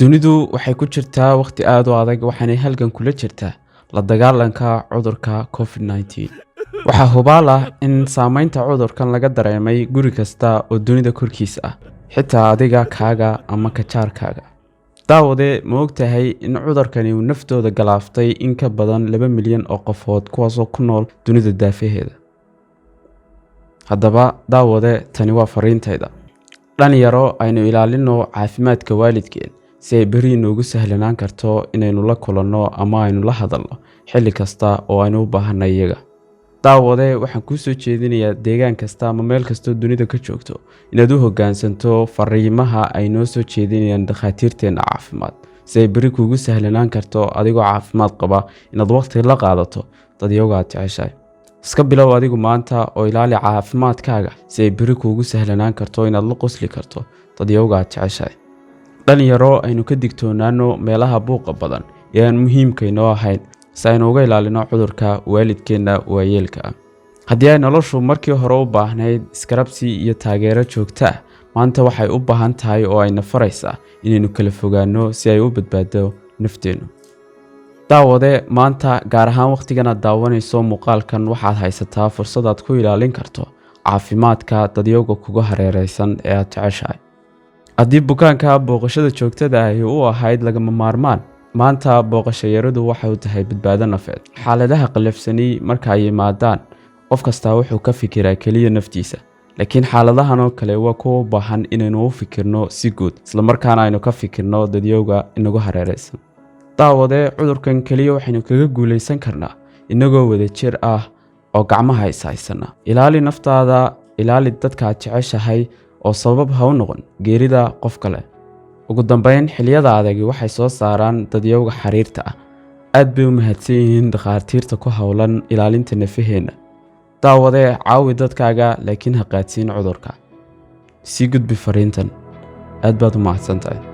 dunidu waxay ku jirtaa waqti aad u adag waxaanay halgan kula jirtaa la dagaalanka cudurka COVID-19. Waxaa hubaal ah in saamaynta cudurkan laga dareemay guri kasta oo dunida korkiisa ah, xitaa adiga kaaga ama kajaarkaaga. Daawade ma ogtahay in cudurkani uu naftooda galaaftay in ka badan 2 milyan oo qofood kuwaasoo ku nool dunida daafaheeda. Haddaba daawade tani waa fariintayda. Dhalinyaro aynu ilaalino caafimaadka waalidkeen si ay beri noogu sahlanaan karto inaynu la kulanno ama aynu la hadalno xilli kasta oo aynu u baahanay iyaga. Daawade waxaan kuu soo jeedinayaa deegaan kasta ama meel kasta dunida ka joogto inaad u hoggaansanto fariimaha ay noo soo jeedinayaan dhakhaatiirteena caafimaad si ay beri kuugu sahlanaan karto adigoo caafimaad qaba inaad waqti la qaadato dadyoga aad jeceshahay. Iska bilow adigu maanta oo ilaali caafimaadkaaga si ay beri kuugu sahlanaan karto inaad la qosli karto dadyoga aad jeceshahay. Dhalinyaro aynu ka digtoonaano meelaha buuqa badan ee aan muhiimka inoo ahayn si aynu uga ilaalino cudurka waalidkeena waayeelka ah. Haddii ay noloshu markii hore u baahnayd iskarabsi iyo taageero joogto ah, maanta waxay u baahan tahay oo ayna faraysaa inaynu kala fogaano si ay u badbaado nafteenu. Daawade maanta gaar ahaan waqtigan aad daawanayso muuqaalkan waxaad haysataa fursad aad ku ilaalin karto caafimaadka dadyoga kuga hareeraysan ee aad jeceshahay. Haddii bukaanka booqashada joogtada ah uu ahayd lagama maarmaan, maanta booqashayaradu waxay u tahay badbaado nafeed. Xaaladaha qalafsani marka ay yimaadaan, qof kasta wuxuu ka fikiraa kaliya naftiisa, laakiin xaaladahan oo kale waa kuwa u baahan inaynu u fikirno si guud, isla markaana aynu ka fikirno dadyoga inagu hareeraysan. Daawade cudurkan kaliya waxaynu kaga guulaysan karnaa inagoo wada jir ah oo gacmaha is haysana. Ilaali naftaada, ilaali dadka aad jeceshahay oo sabab ha u noqon geerida qof kale. Ugu dambeyn, xilliyada adag waxay soo saaraan dadyoga xiriirta ah. Aad bay u mahadsan yihiin dhakhaatiirta ku hawlan ilaalinta nafaheena. Daawade caawi dadkaaga laakiin ha qaadsiin cudurka. Sii gudbi fariintan. Aad baad u mahadsantahay.